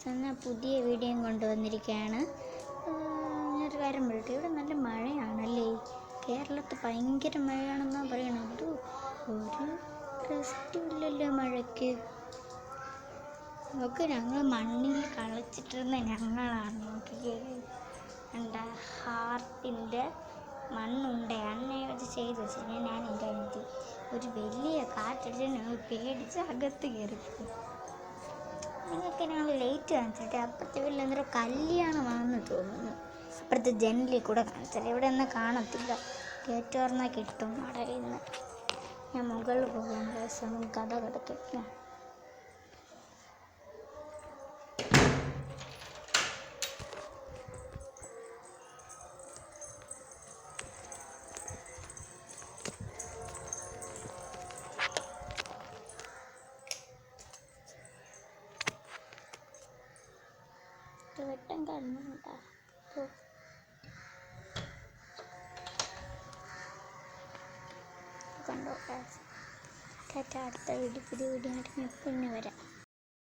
തന്നെ പുതിയ വീഡിയോയും കൊണ്ടുവന്നിരിക്കുകയാണ്. ഞാനൊരു കാര്യം പറയട്ടെ, ഇവിടെ നല്ല മഴയാണല്ലേ. കേരളത്തിൽ ഭയങ്കര മഴയാണെന്നാണ് പറയണത്. ഒരു റെസ്റ്റുമില്ലല്ലോ മഴയ്ക്ക്. നോക്ക്, ഞങ്ങൾ മണ്ണിൽ കളിച്ചിട്ടിരുന്ന ഞങ്ങളാണ്. നോക്കിക്കേ, എന്താ ഹാർട്ടിൻ്റെ മണ്ണുണ്ടയാണ് ഇത് ചെയ്ത് വെച്ചത്. ഞാൻ എൻ്റെ അടുത്ത് ഒരു വലിയ കാറ്റടിച്ച് ഞങ്ങൾ പേടിച്ച് അകത്ത് കയറിപ്പോയി. നിങ്ങൾക്ക് ഞങ്ങൾ ലേറ്റ് കാണിച്ചിട്ട് അപ്പുറത്തെ വീട്ടിൽ എന്തൊരു കല്യാണമാണെന്ന് തോന്നുന്നു. അപ്പുറത്തെ ജനലിൽ കൂടെ കാണിച്ചത്. ഇവിടെ ഒന്നും കാണത്തില്ല. ഗേറ്റ് തുറന്നാൽ കിട്ടും മടയിൽ നിന്ന്. ഞാൻ മുകളിൽ പോകാൻ ദിവസം കഥ കിടക്കും. വെട്ടം കാണുന്നുണ്ടാ? കണ്ടോ? അടുത്ത വീഡിയോ പുതിയ വീഡിയോ ആയിട്ട് ഞാൻ പിന്നെ വരാം.